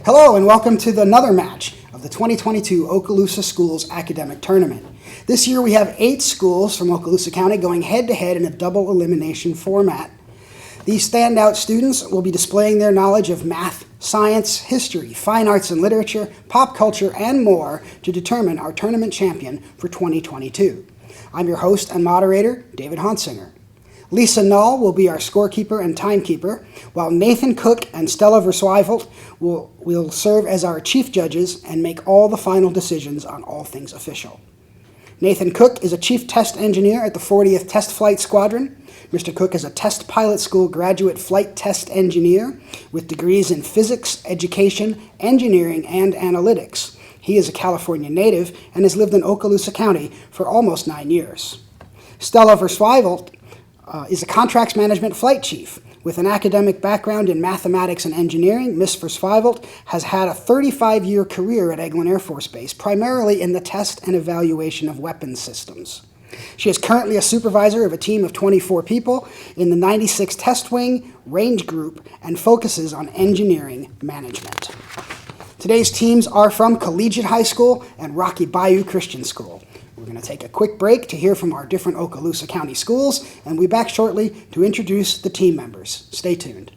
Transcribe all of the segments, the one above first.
Hello and welcome to another match of the 2022 Okaloosa Schools Academic Tournament. This year we have 8 schools from Okaloosa County going head-to-head in a double elimination format. These standout students will be displaying their knowledge of math, science, history, fine arts and literature, pop culture, and more to determine our tournament champion for 2022. I'm your host and moderator, David Honsinger. Lisa Null will be our scorekeeper and timekeeper, while Nathan Cook and Stella Verswijvelt will serve as our chief judges and make all the final decisions on all things official. Nathan Cook is a chief test engineer at the 40th Test Flight Squadron. Mr. Cook is a test pilot school graduate flight test engineer with degrees in physics, education, engineering, and analytics. He is a California native and has lived in Okaloosa County for almost 9 years. Stella Verswijvelt is a contracts management flight chief. With an academic background in mathematics and engineering, Ms. Verswijvelt has had a 35-year career at Eglin Air Force Base, primarily in the test and evaluation of weapons systems. She is currently a supervisor of a team of 24 people in the 96 Test Wing Range Group and focuses on engineering management. Today's teams are from Collegiate High School and Rocky Bayou Christian School. We're going to take a quick break to hear from our different Okaloosa County schools, and we'll be back shortly to introduce the team members. Stay tuned.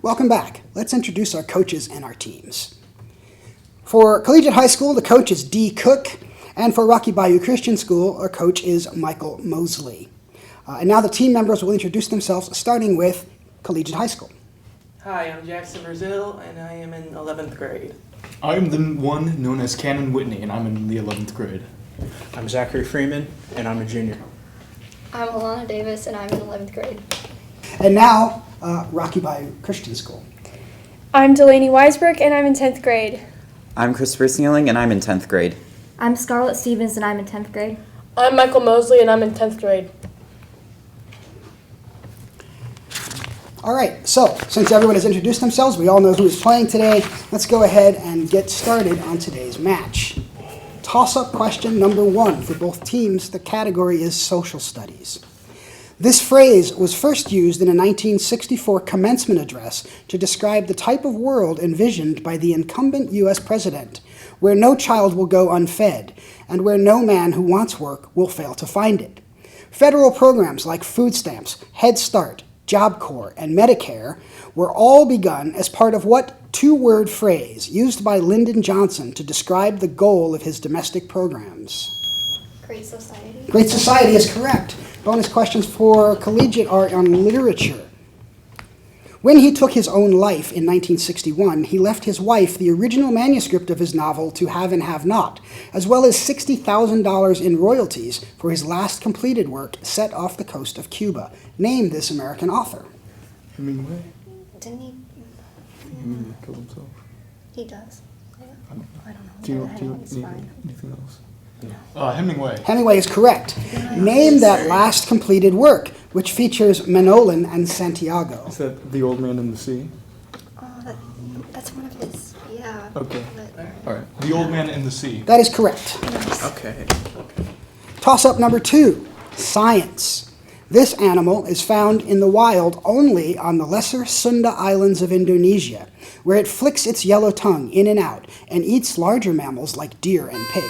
Welcome back. Let's introduce our coaches and our teams. For Collegiate High School, the coach is Dee Cook, and for Rocky Bayou Christian School, our coach is Michael Mosley. And now the team members will introduce themselves, starting with Collegiate High School. Hi, I'm Jackson Brazil, and I am in 11th grade. I'm the one known as Cannon Whitney, and I'm in the 11th grade. I'm Zachary Freeman, and I'm a junior. I'm Alana Davis, and I'm in 11th grade. And now, Rocky Bayou Christian School. I'm Delaney Weisberg, and I'm in 10th grade. I'm Christopher Snealing, and I'm in 10th grade. I'm Scarlett Stevens, and I'm in 10th grade. I'm Michael Mosley, and I'm in 10th grade. All right, so since everyone has introduced themselves, we all know who is playing today. Let's go ahead and get started on today's match. Toss-up question number 1 for both teams. The category is social studies. This phrase was first used in a 1964 commencement address to describe the type of world envisioned by the incumbent U.S. president, where no child will go unfed, and where no man who wants work will fail to find it. Federal programs like food stamps, Head Start, Job Corps, and Medicare were all begun as part of what 2-word phrase used by Lyndon Johnson to describe the goal of his domestic programs? Great Society. Great Society is correct. Bonus questions for Collegiate are on literature. When he took his own life in 1961, he left his wife the original manuscript of his novel To Have and Have Not, as well as $60,000 in royalties for his last completed work set off the coast of Cuba. Name this American author. Hemingway? Didn't he? Hemingway killed himself. He does. I don't know. Do you need anything else? Hemingway. Hemingway is correct. Name that last completed work, which features Manolin and Santiago. Is that The Old Man in the Sea? Oh, that's one of his. Yeah. Okay. All right. The Old Man in the Sea. That is correct. Okay. Toss-up number 2, science. This animal is found in the wild only on the Lesser Sunda Islands of Indonesia, where it flicks its yellow tongue in and out and eats larger mammals like deer and pig.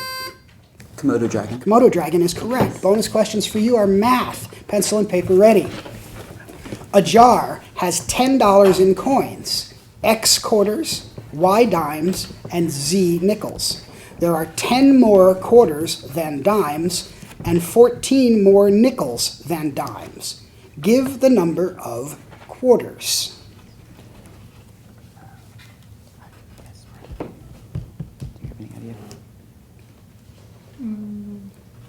Komodo dragon. Komodo dragon is correct. Bonus questions for you are math. Pencil and paper ready. A jar has $10 in coins, X quarters, Y dimes, and Z nickels. There are 10 more quarters than dimes and 14 more nickels than dimes. Give the number of quarters. Do you have any idea?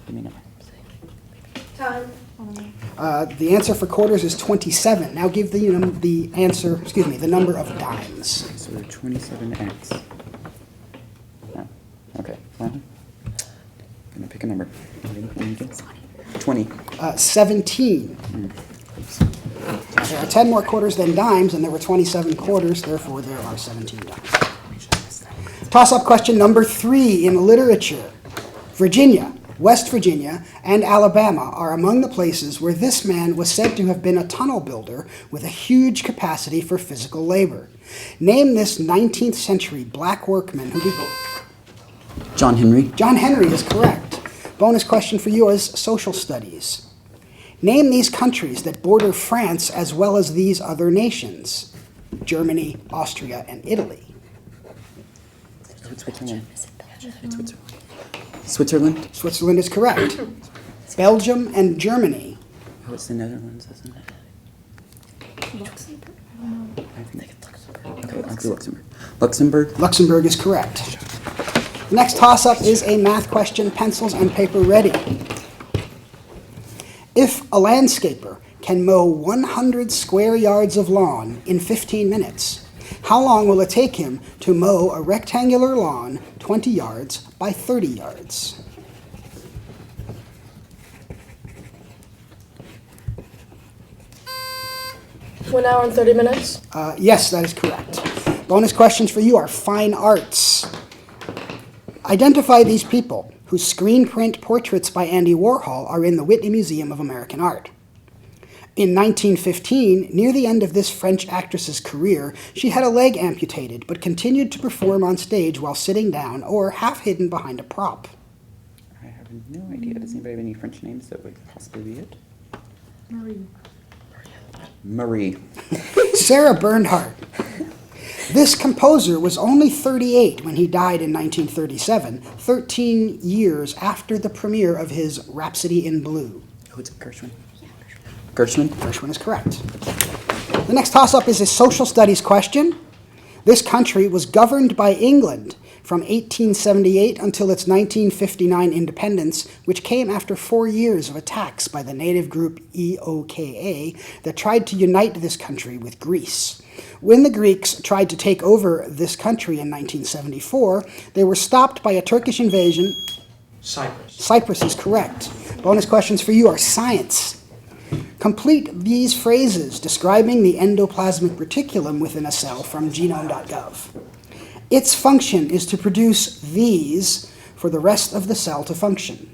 Give me a number. Time. The answer for quarters is 27. Now give the number of dimes. So 27x. Oh, okay. Well, gonna pick a number. Let me guess. 20. 17. There are 10 more quarters than dimes, and there were 27 quarters, therefore there are 17 dimes. Toss-up question number 3 in literature. Virginia, West Virginia, and Alabama are among the places where this man was said to have been a tunnel builder with a huge capacity for physical labor. Name this 19th century black workman who did... John Henry. John Henry is correct. Bonus question for you is social studies. Name these countries that border France as well as these other nations. Germany, Austria, and Italy. It's Switzerland. It's Switzerland. Switzerland? Switzerland is correct. Belgium and Germany. Oh, it's the Netherlands, isn't it? Luxembourg? I think it's Luxembourg. Okay, I'll do Luxembourg. Luxembourg? Luxembourg is correct. The next toss-up is a math question. Pencils and paper ready. If a landscaper can mow 100 square yards of lawn in 15 minutes, how long will it take him to mow a rectangular lawn 20 yards by 30 yards? One hour and 30 minutes. Yes, that is correct. Bonus questions for you are fine arts. Identify these people whose screen print portraits by Andy Warhol are in the Whitney Museum of American Art. In 1915, near the end of this French actress's career, she had a leg amputated but continued to perform on stage while sitting down or half hidden behind a prop. I have no idea. Does anybody have any French names that would possibly be it? Marie. Sarah Bernhardt. This composer was only 38 when he died in 1937, 13 years after the premiere of his Rhapsody in Blue. Oh, it's Gershwin. Gershwin? Gershwin is correct. The next toss-up is a social studies question. This country was governed by England from 1878 until its 1959 independence, which came after 4 years of attacks by the native group EOKA that tried to unite this country with Greece. When the Greeks tried to take over this country in 1974, they were stopped by a Turkish invasion. Cyprus. Cyprus is correct. Bonus questions for you are science. Complete these phrases describing the endoplasmic reticulum within a cell from genome.gov. Its function is to produce these for the rest of the cell to function.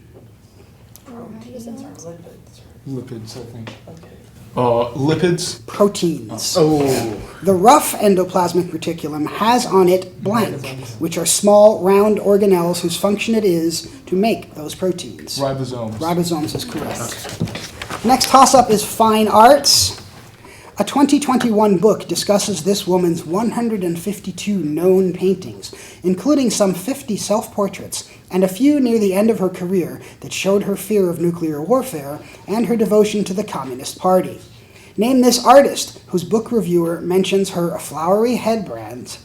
Lipids, I think. Okay. Lipids. Proteins. Oh. The rough endoplasmic reticulum has on it blank, which are small, round organelles whose function it is to make those proteins. Ribosomes. Ribosomes is correct. Next toss-up is fine arts. A 2021 book discusses this woman's 152 known paintings, including some 50 self-portraits and a few near the end of her career that showed her fear of nuclear warfare and her devotion to the Communist Party. Name this artist whose book reviewer mentions her flowery headbands,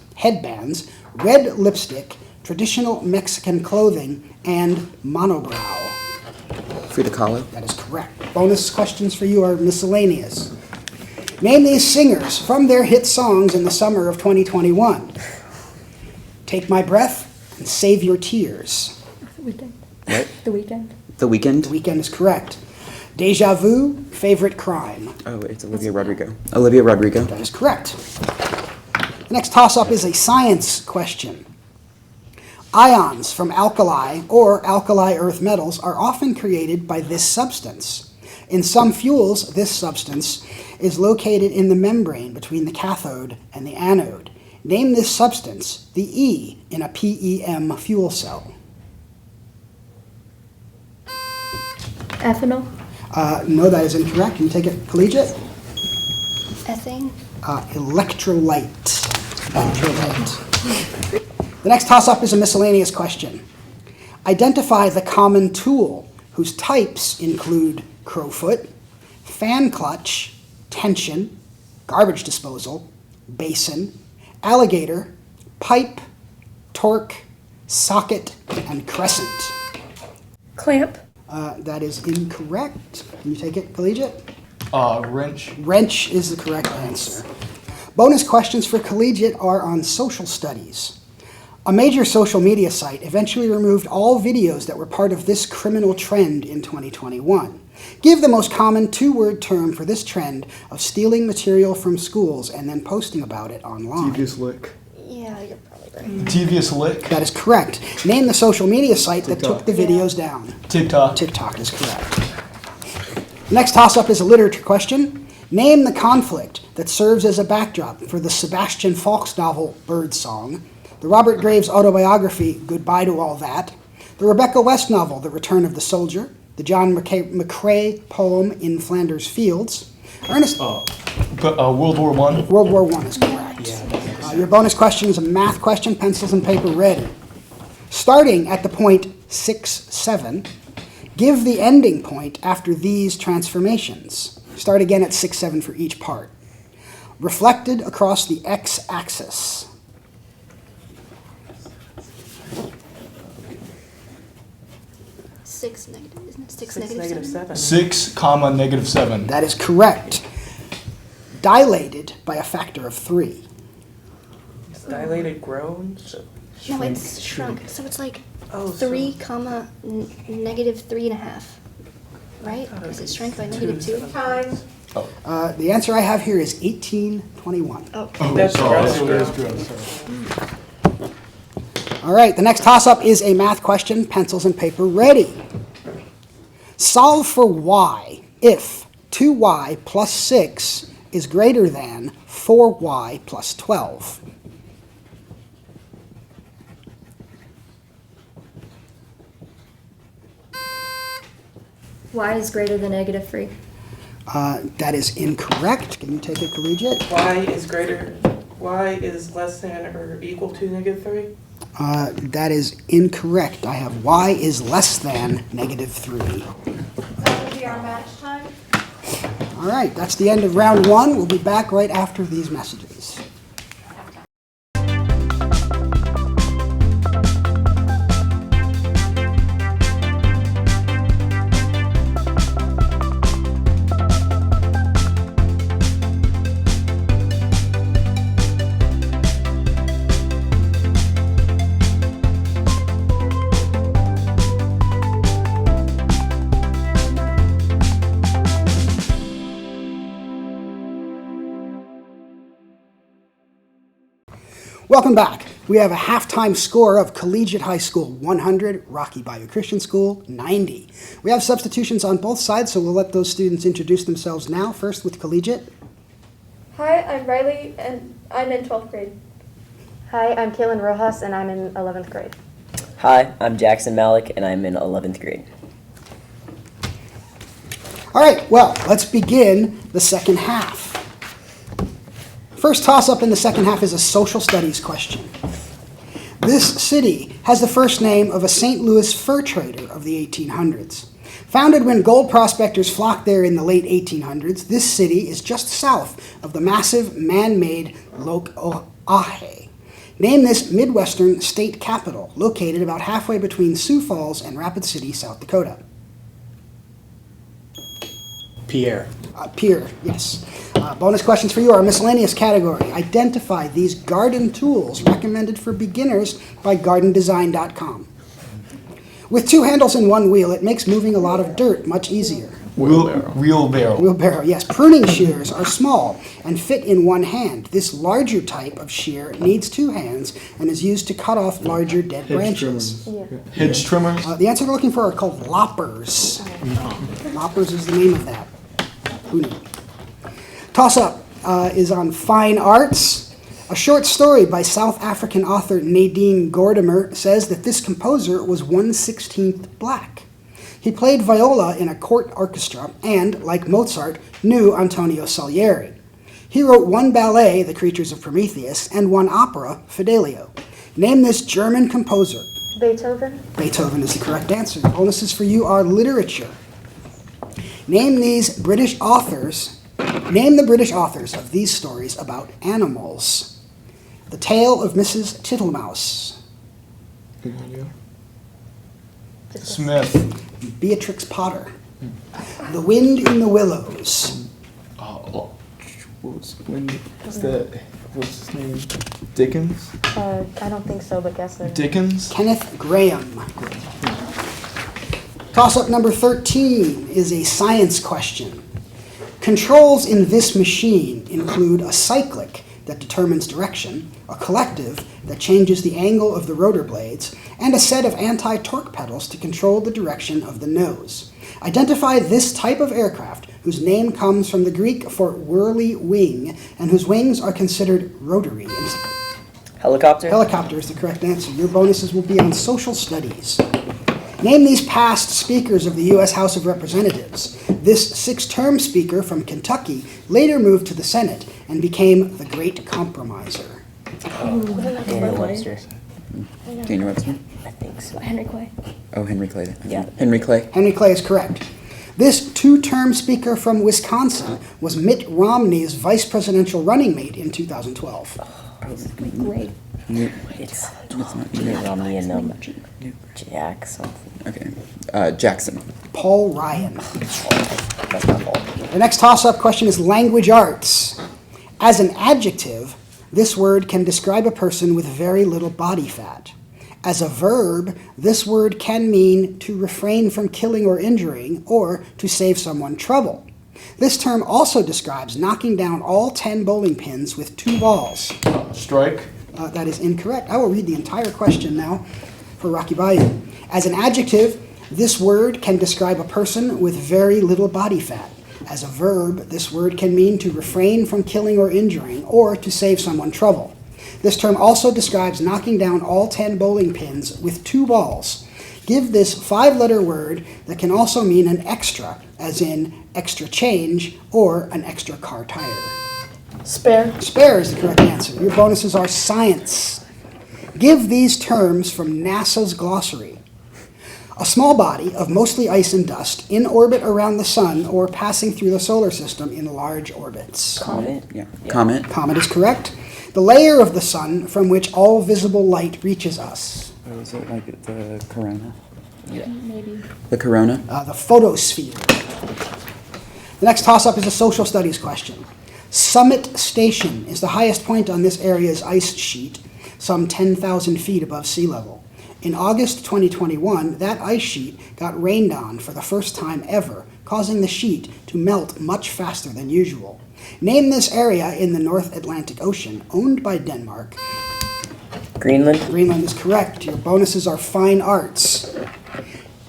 red lipstick, traditional Mexican clothing, and monobrow. Frida Kahlo. That is correct. Bonus questions for you are miscellaneous. Name these singers from their hit songs in the summer of 2021. Take My Breath and Save Your Tears. The Weekend. What? The Weekend. The Weeknd. The Weekend is correct. Deja Vu, Favorite Crime. Oh, it's Olivia Rodrigo. Olivia Rodrigo. That is correct. The next toss-up is a science question. Ions from alkali or alkali earth metals are often created by this substance. In some fuels, this substance is located in the membrane between the cathode and the anode. Name this substance, the E in a PEM fuel cell. Ethanol. No, that is incorrect. Can you take it collegiate? Ethane. Electrolyte. Electrolyte. The next toss-up is a miscellaneous question. Identify the common tool whose types include crowfoot, fan clutch, tension, garbage disposal, basin, alligator, pipe, torque, socket, and crescent. Clamp. That is incorrect. Can you take it collegiate? Wrench. Wrench is the correct answer. Bonus questions for collegiate are on social studies. A major social media site eventually removed all videos that were part of this criminal trend in 2021. Give the most common two-word term for this trend of stealing material from schools and then posting about it online. Devious lick. Yeah, you're probably right. Devious lick. That is correct. Name the social media site that TikTok. took the videos down. TikTok. TikTok is correct. Next toss-up is a literature question. Name the conflict that serves as a backdrop for the Sebastian Faulks novel Birdsong, the Robert Graves autobiography Goodbye to All That, the Rebecca West novel The Return of the Soldier, the John McCrae poem In Flanders Fields. Ernest, World War I. World War I is correct. Your bonus question is a math question, pencils and paper ready. Starting at the point 6, 7, give the ending point after these transformations. Start again at 6, 7 for each part. Reflected across the x-axis. Six negative, isn't it? Six, Six negative seven. 6, comma, -7. That is correct. Dilated by a factor of 3. It's dilated grown. So No, it's shrunk. So it's like Oh, 3, comma, negative 3.5. Right? thought it Because was it shrank by two negative to 2. seven. The answer I have here is 1821. Oh. That's gross, so it is girl. gross. Sorry. All right, the next toss-up is a math question, pencils and paper ready. Solve for y if 2y plus 6 is greater than 4y plus 12. Y is greater than negative 3. That is incorrect. Can you take it, collegiate? Y is less than or equal to -3? That is incorrect. I have y is less than negative 3. That would be our match time. All right, that's the end of round 1. We'll be back right after these messages. Welcome back. We have a halftime score of Collegiate High School 100, Rocky Bayou Christian School 90. We have substitutions on both sides, so we'll let those students introduce themselves now. First with Collegiate. Hi, I'm Riley, and I'm in 12th grade. Hi, I'm Kaylin Rojas, and I'm in 11th grade. Hi, I'm Jackson Malik, and I'm in 11th grade. All right, well, let's begin the second half. First toss-up in the second half is a social studies question. This city has the first name of a St. Louis fur trader of the 1800s. Founded when gold prospectors flocked there in the late 1800s, this city is just south of the massive man-made Lake Oahe. Name this Midwestern state capital, located about halfway between Sioux Falls and Rapid City, South Dakota. Pierre. Pierre, yes. Bonus questions for you are a miscellaneous category. Identify these garden tools recommended for beginners by gardendesign.com. With 2 handles and 1 wheel, it makes moving a lot of dirt much easier. Wheelbarrow. Wheelbarrow, yes. Pruning shears are small and fit in 1 hand. This larger type of shear needs 2 hands and is used to cut off larger dead branches. Hedge trimmers. The answer we're looking for are called loppers. Loppers is the name of that. Who knew? Toss-up is on fine arts. A short story by South African author Nadine Gordimer says that this composer was 1/16 black. He played viola in a court orchestra and, like Mozart, knew Antonio Salieri. He wrote 1 ballet, The Creatures of Prometheus, and 1 opera, Fidelio. Name this German composer. Beethoven. Beethoven is the correct answer. The bonuses for you are literature. Name the British authors of these stories about animals. The Tale of Mrs. Tittlemouse. Smith. Beatrix Potter. The Wind in the Willows. What's his name? Dickens? I don't think so, but guess it. Dickens? Kenneth Graham. Toss-up number 13 is a science question. Controls in this machine include a cyclic that determines direction, a collective that changes the angle of the rotor blades, and a set of anti-torque pedals to control the direction of the nose. Identify this type of aircraft whose name comes from the Greek for whirly wing and whose wings are considered rotary. Helicopter? Helicopter is the correct answer. Your bonuses will be on social studies. Name these past speakers of the U.S. House of Representatives. This six-term speaker from Kentucky later moved to the Senate and became the Great Compromiser. Daniel Webster. Daniel Webster? I think so. Henry Clay. Oh, Henry Clay. Yeah. Henry Clay. Henry Clay is correct. This two-term speaker from Wisconsin was Mitt Romney's vice presidential running mate in 2012. Great. It's Mitt Romney and Jack something. Okay. Jackson. Paul Ryan. That's my fault. The next toss-up question is language arts. As an adjective, this word can describe a person with very little body fat. As a verb, this word can mean to refrain from killing or injuring or to save someone trouble. This term also describes knocking down all 10 bowling pins with 2 balls. Strike. That is incorrect. I will read the entire question now for Rocky Bayou. As an adjective, this word can describe a person with very little body fat. As a verb, this word can mean to refrain from killing or injuring or to save someone trouble. This term also describes knocking down all 10 bowling pins with 2 balls. Give this 5-letter word that can also mean an extra, as in extra change or an extra car tire. Spare. Spare is the correct answer. Your bonuses are science. Give these terms from NASA's glossary. A small body of mostly ice and dust in orbit around the sun or passing through the solar system in large orbits. Comet? Yeah. Comet. Comet is correct. The layer of the sun from which all visible light reaches us. Oh, is it like the corona? Yeah. Maybe. The corona? The photosphere. The next toss-up is a social studies question. Summit Station is the highest point on this area's ice sheet, some 10,000 feet above sea level. In August 2021, that ice sheet got rained on for the first time ever, causing the sheet to melt much faster than usual. Name this area in the North Atlantic Ocean, owned by Denmark. Greenland? Greenland is correct. Your bonuses are fine arts.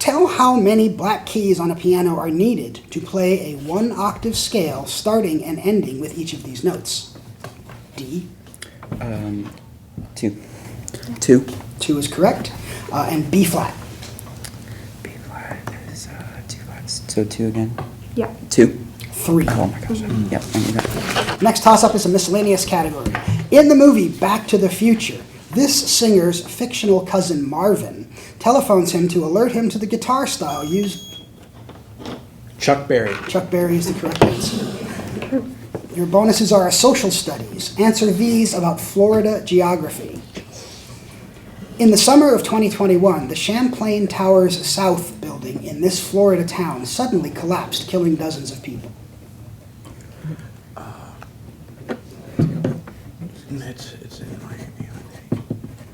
Tell how many black keys on a piano are needed to play a 1-octave scale starting and ending with each of these notes. D. 2. 2. 2 is correct. And B flat. B flat is 2 flats. So 2 again? Yeah. 2. 3. Oh my gosh. Yep, I knew that. Next toss-up is a miscellaneous category. In the movie Back to the Future, this singer's fictional cousin Marvin telephones him to alert him to the guitar style used. Chuck Berry. Chuck Berry is the correct answer. Your bonuses are social studies. Answer these about Florida geography. In the summer of 2021, the Champlain Towers South building in this Florida town suddenly collapsed, killing dozens of people. It's in Miami,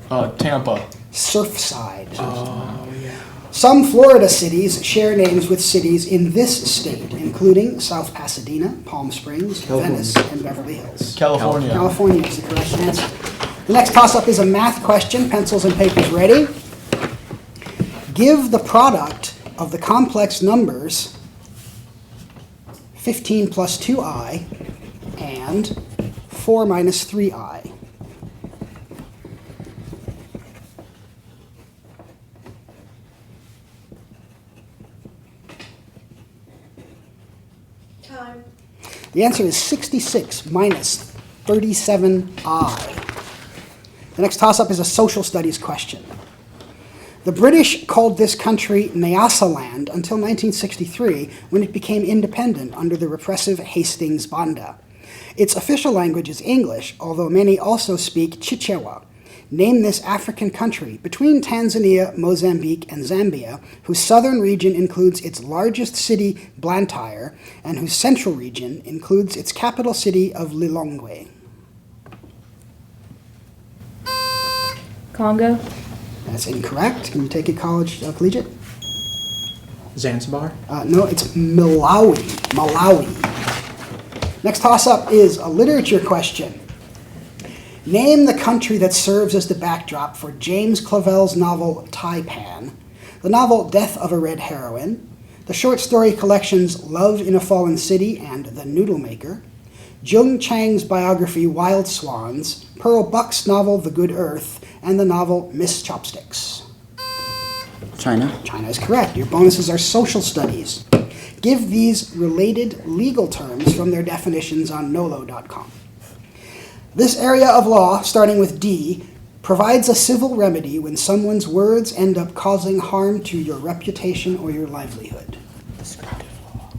I think. Tampa. Surfside. Oh, yeah. Some Florida cities share names with cities in this state, including South Pasadena, Palm Springs, Venice, and Beverly Hills. California. California is the correct answer. The next toss-up is a math question. Pencils and papers ready. Give the product of the complex numbers 15 plus 2i and 4 minus 3i. Time. The answer is 66 minus 37i. The next toss-up is a social studies question. The British called this country Nyasaland until 1963, when it became independent under the repressive Hastings Banda. Its official language is English, although many also speak Chichewa. Name this African country between Tanzania, Mozambique, and Zambia, whose southern region includes its largest city, Blantyre, and whose central region includes its capital city of Lilongwe. Congo. That's incorrect. Can you take it collegiate? Zanzibar. No, it's Malawi. Malawi. Next toss-up is a literature question. Name the country that serves as the backdrop for James Clavell's novel Taipan, the novel Death of a Red Heroine, the short story collections Love in a Fallen City and The Noodle Maker, Jung Chang's biography Wild Swans, Pearl Buck's novel The Good Earth, and the novel Miss Chopsticks. China. China is correct. Your bonuses are social studies. Give these related legal terms from their definitions on nolo.com. This area of law, starting with D, provides a civil remedy when someone's words end up causing harm to your reputation or your livelihood. Descriptive law.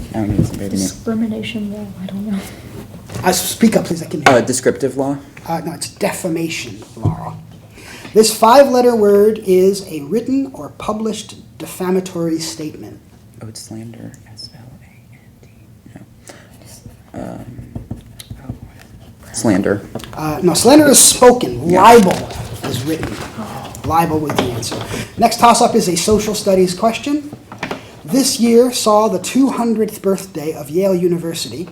I don't need somebody to me. Discrimination law. I don't know. Speak up, please. I can hear you. Descriptive law. No, it's defamation law. This 5-letter word is a written or published defamatory statement. Oh, it's slander. S-L-A-N-D. No. Slander. No, slander is spoken. Libel is written. Libel was the answer. Next toss-up is a social studies question. This year saw the 200th birthday of Yale University,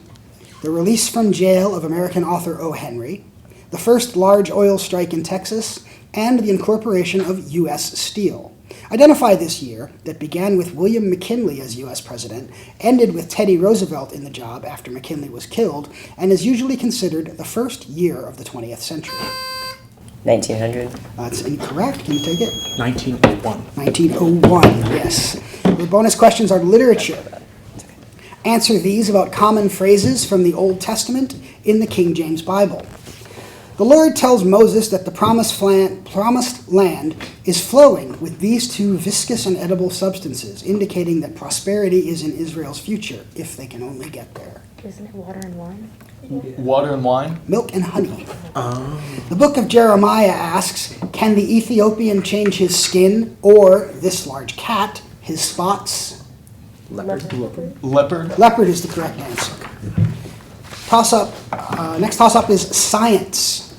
the release from jail of American author O. Henry, the first large oil strike in Texas, and the incorporation of U.S. Steel. Identify this year that began with William McKinley as U.S. President, ended with Teddy Roosevelt in the job after McKinley was killed, and is usually considered the first year of the 20th century. 1900. That's incorrect. Can you take it? 1901. 1901, yes. The bonus questions are literature. Answer these about common phrases from the Old Testament in the King James Bible. The Lord tells Moses that the promised land is flowing with these two viscous and edible substances, indicating that prosperity is in Israel's future, if they can only get there. Isn't it water and wine? Water and wine? Milk and honey. The book of Jeremiah asks, can the Ethiopian change his skin, or this large cat, his spots? Leopard? Leopard is the correct answer. Next toss-up is science.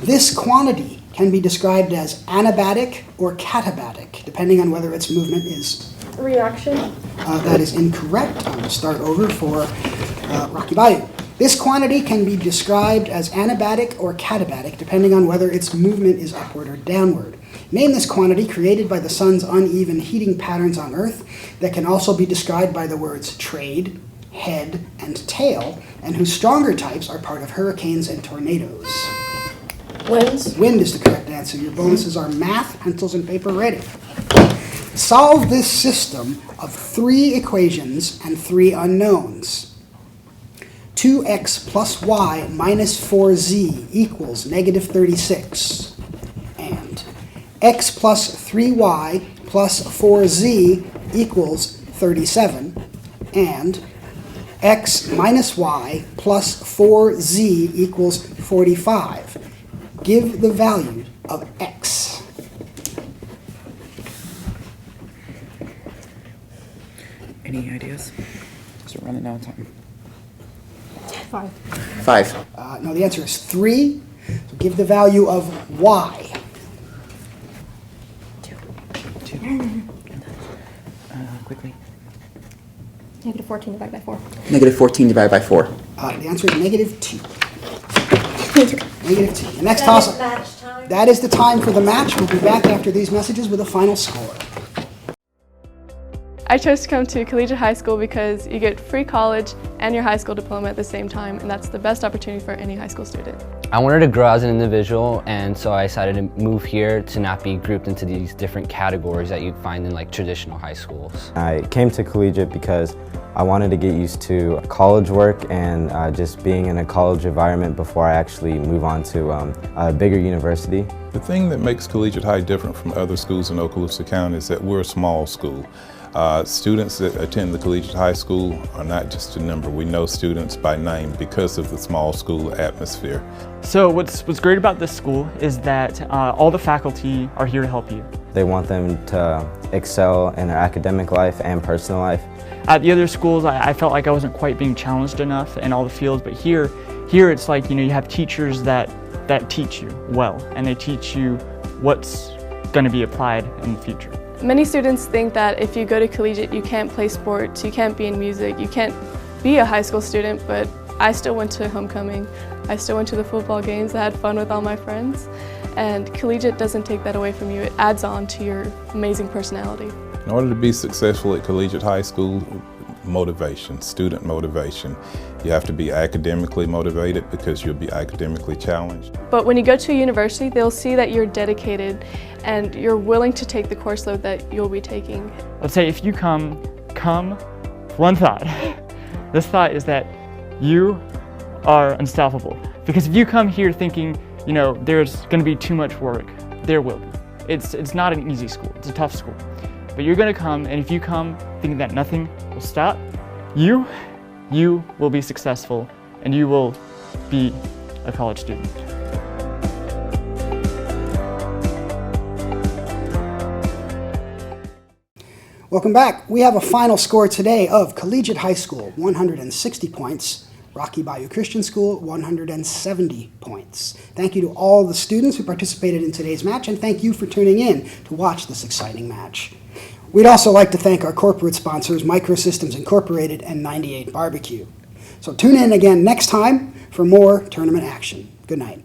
This quantity can be described as anabatic or katabatic, depending on whether its movement is... Reaction. That is incorrect. I'm going to start over for Rocky Bayou. This quantity can be described as anabatic or katabatic, depending on whether its movement is upward or downward. Name this quantity created by the sun's uneven heating patterns on Earth that can also be described by the words trade, head, and tail, and whose stronger types are part of hurricanes and tornadoes. Winds? Wind is the correct answer. Your bonuses are math, pencils, and paper ready. Solve this system of 3 equations and 3 unknowns. 2x plus y minus 4z equals negative 36. And x plus 3y plus 4z equals 37. And x minus y plus 4z equals 45. Give the value of x. Any ideas? Because we're running out of time. 5. 5. No, the answer is 3. So give the value of y. 2. Quickly. Negative 14 divided by 4. Negative 14 divided by 4. The answer is negative 2. Negative 2. The next toss-up. Match time. That is the time for the match. We'll be back after these messages with a final score. I chose to come to collegiate high school because you get free college and your high school diploma at the same time, and that's the best opportunity for any high school student. I wanted to grow as an individual, and so I decided to move here to not be grouped into these different categories that you'd find in like traditional high schools. I came to collegiate because I wanted to get used to college work and just being in a college environment before I actually move on to a bigger university. The thing that makes Collegiate High different from other schools in Okaloosa County is that we're a small school. Students that attend the collegiate high school are not just a number. We know students by name because of the small school atmosphere. So what's great about this school is that all the faculty are here to help you. They want them to excel in their academic life and personal life. At the other schools, I felt like I wasn't quite being challenged enough in all the fields, but here it's like, you have teachers that teach you well, and they teach you what's going to be applied in the future. Many students think that if you go to collegiate, you can't play sports, you can't be in music, you can't be a high school student, but I still went to homecoming. I still went to the football games, I had fun with all my friends, and collegiate doesn't take that away from you. It adds on to your amazing personality. In order to be successful at collegiate high school, motivation, student motivation. You have to be academically motivated because you'll be academically challenged. But when you go to a university, they'll see that you're dedicated and you're willing to take the course load that you'll be taking. Let's say if you come one thought. This thought is that you are unstoppable. Because if you come here thinking, there's going to be too much work, there will be. It's not an easy school, it's a tough school. But you're going to come, and if you come thinking that nothing will stop, you will be successful, and you will be a college student. Welcome back. We have a final score today of Collegiate High School, 160 points. Rocky Bayou Christian School, 170 points. Thank you to all the students who participated in today's match, and thank you for tuning in to watch this exciting match. We'd also like to thank our corporate sponsors, Microsystems Incorporated and 98 Barbecue. So tune in again next time for more tournament action. Good night.